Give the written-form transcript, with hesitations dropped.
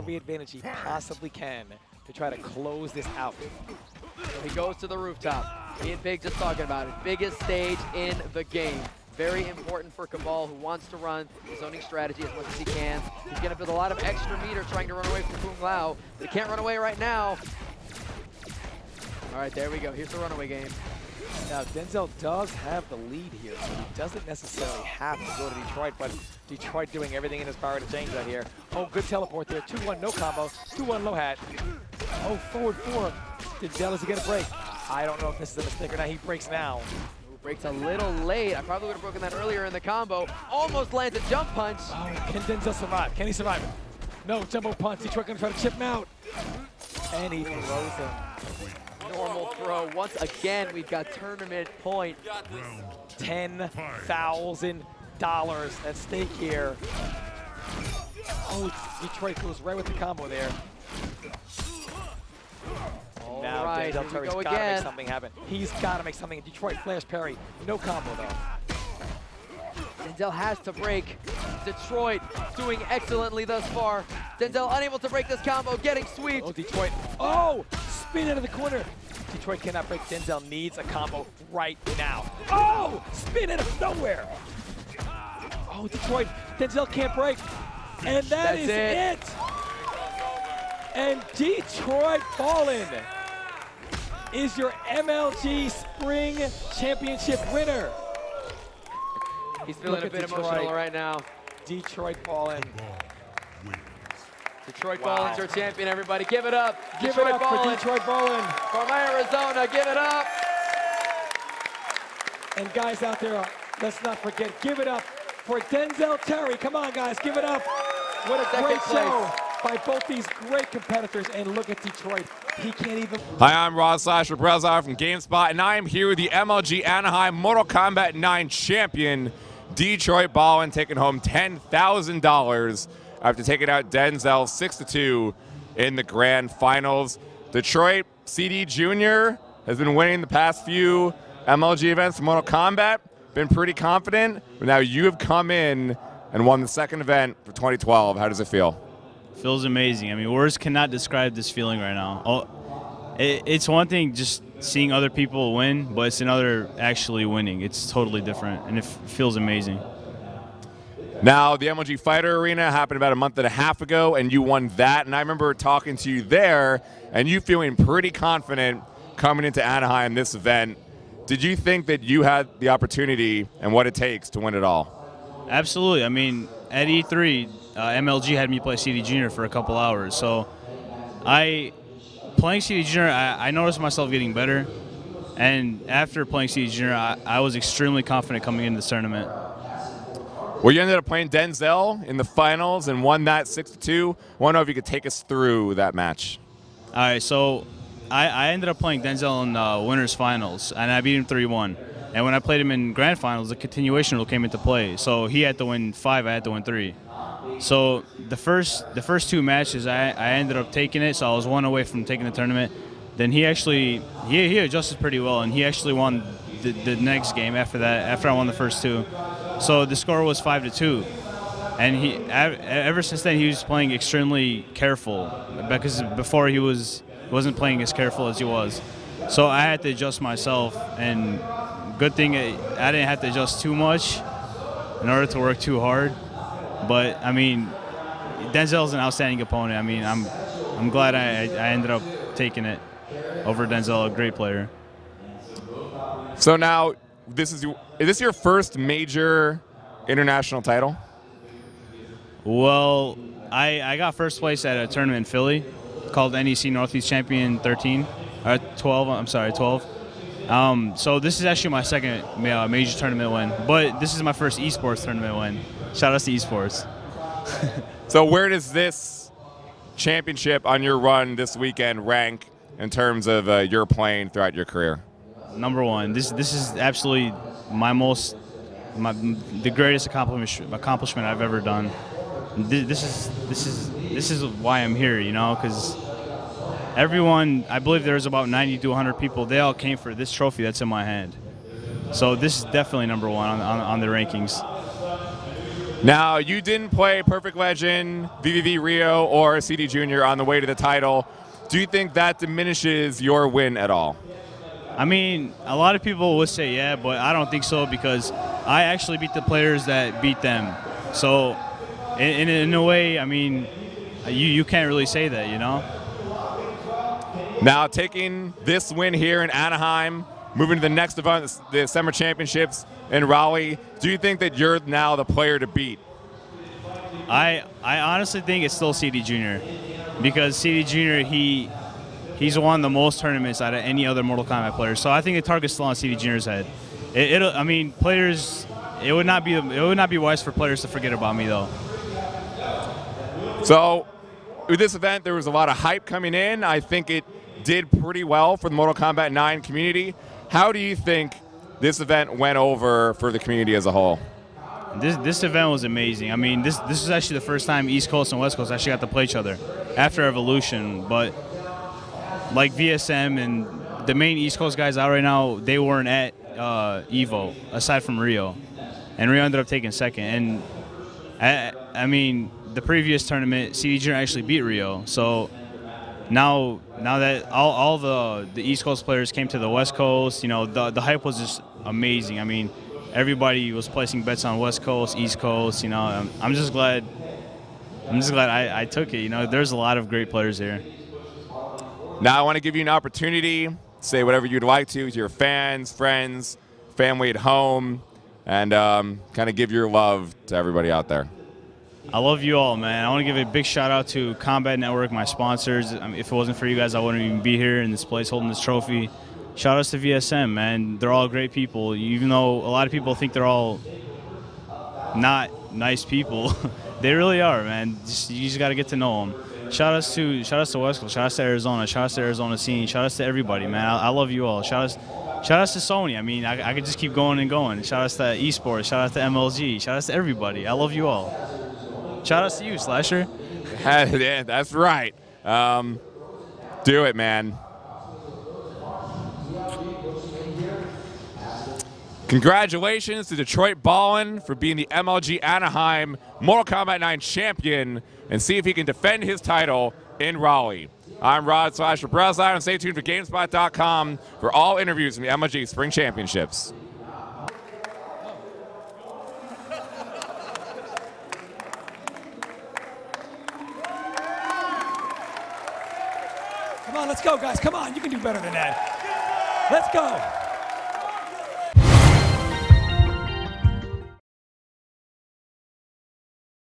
every advantage he possibly can to try to close this out. So he goes to the rooftop. Me and Big just talking about it. Biggest stage in the game. Very important for Kabal, who wants to run the zoning strategy as much as he can. He's going to build a lot of extra meter trying to run away from Kung Lao, but he can't run away right now. All right, there we go. Here's the runaway game. Now, Denzel does have the lead here, so he doesn't necessarily have to go to Detroit, but Detroit doing everything in his power to change that here. Oh, good teleport there. 2-1, no combo. 2-1, low hat. Oh, forward 4. Denzel, is he going to break? I don't know if this is a mistake or not. He breaks now. Breaks a little late. I probably would have broken that earlier in the combo. Almost lands a jump punch. Oh, can Denzel survive? Can he survive it? No, jumbo punch. Detroit going to try to chip him out. And he throws him. Normal throw. Once again, we've got tournament point. $10,000 at stake here. Oh, Detroit goes right with the combo there. Now right, Denzel Terry's got to make something happen. He's got to make something. Detroit flash parry. No combo, though. Denzel has to break. Detroit doing excellently thus far. Denzel unable to break this combo, getting swept. Oh, Detroit. Oh, spin out of the corner. Detroit cannot break. Denzel needs a combo right now. Oh, spin out of nowhere. Oh, Detroit. Denzel can't break. And that's it. And DetroitBalln is your MLG Spring Championship winner. He's feeling a bit emotional right now. DetroitBalln. DetroitBalln's your champion, everybody. Give it up. Give it up for DetroitBalln. From Arizona, give it up. And guys out there, let's not forget, give it up for Denzel Terry. Come on, guys, give it up. What a great show by both these great competitors. And look at Detroit. He can't even. Hi, I'm Ross/Brezar from GameSpot, and I am here with the MLG Anaheim Mortal Kombat 9 champion, DetroitBalln, taking home $10,000 after taking out Denzel 6-2 in the grand finals. Detroit CD Jr. has been winning the past few MLG events for Mortal Kombat, been pretty confident, but now you have come in and won the second event for 2012. How does it feel? Feels amazing. I mean, words cannot describe this feeling right now. It's one thing just seeing other people win, but it's another actually winning. It's totally different, and it feels amazing. Now, the MLG Fighter Arena happened about a month and a half ago, and you won that. And I remember talking to you there, and you feeling pretty confident coming into Anaheim this event. Did you think that you had the opportunity and what it takes to win it all? Absolutely. I mean, at E3, MLG had me play CD Jr. for a couple hours. So playing CD Jr., I noticed myself getting better. And after playing CD Jr., I was extremely confident coming into this tournament. Well, you ended up playing Denzel in the finals and won that 6-2. I want to know if you could take us through that match. All right, so I ended up playing Denzel in winners finals, and I beat him 3-1. And when I played him in grand finals, the continuation rule came into play. So he had to win 5, I had to win 3. So the first 2 matches, I ended up taking it, so I was 1 away from taking the tournament. Then he actually, he adjusted pretty well, and he actually won the next game after that, after I won the first 2. So the score was 5-2. And ever since then, he was playing extremely careful, because before he wasn't playing as careful as he was. So I had to adjust myself, and good thing I didn't have to adjust too much in order to work too hard. But I mean, Denzel's an outstanding opponent. I mean, I'm glad I ended up taking it over Denzel, a great player. So now, is this your first major international title? Well, I got first place at a tournament in Philly called NEC Northeast Champion 12. I'm sorry, 12. So this is actually my second major tournament win, but this is my first esports tournament win. Shout out to esports. So where does this championship on your run this weekend rank in terms of your playing throughout your career? Number 1. This is absolutely the greatest accomplishment I've ever done. This is why I'm here, you know, because everyone, I believe there's about 90 to 100 people, they all came for this trophy that's in my hand. So this is definitely number 1 on the rankings. Now, you didn't play Perfect Legend, VVV Rio, or CD Junior on the way to the title. Do you think that diminishes your win at all? I mean, a lot of people would say yeah, but I don't think so because I actually beat the players that beat them. So, in a way, I mean, you can't really say that, you know? Now, taking this win here in Anaheim, moving to the next event, the Summer Championships in Raleigh, do you think that you're now the player to beat? I honestly think it's still CD Junior because CD Junior, he's won the most tournaments out of any other Mortal Kombat player. So I think the target's still on CD Junior's head. I mean, players, it would not be wise for players to forget about me though. So, with this event, there was a lot of hype coming in. I think it did pretty well for the Mortal Kombat 9 community. How do you think this event went over for the community as a whole? This event was amazing. I mean, this is actually the first time East Coast and West Coast actually got to play each other after Evolution. But like VSM and the main East Coast guys out right now, they weren't at Evo aside from Rio, and Rio ended up taking second. And I mean, the previous tournament, CD Junior actually beat Rio. So now that all the East Coast players came to the West Coast, you know, the hype was just amazing. I mean, everybody was placing bets on West Coast, East Coast. You know, I'm just glad I took it. You know, there's a lot of great players here. Now I want to give you an opportunity to say whatever you'd like to your fans, friends, family at home, and kind of give your love to everybody out there. I love you all, man. I want to give a big shout out to Combat Network, my sponsors. I mean, if it wasn't for you guys, I wouldn't even be here in this place holding this trophy. Shout outs to VSM, man. They're all great people. Even though a lot of people think they're all not nice people, they really are, man. You just got to get to know them. Shout outs to West Coast. Shout outs to Arizona. Shout outs to Arizona scene. Shout outs to everybody, man. I love you all. Shout outs to Sony. I mean, I could just keep going and going. Shout outs to esports. Shout outs to MLG. Shout outs to everybody. I love you all. Shout outs to you, Slasher. Yeah, that's right. Do it, man. Congratulations to DetroitBalln for being the MLG Anaheim Mortal Kombat 9 champion, and see if he can defend his title in Raleigh. I'm Rod Slasher Brezar, and stay tuned for GameSpot.com for all interviews from the MLG Spring Championships. Come on, let's go, guys. Come on, you can do better than that. Let's go.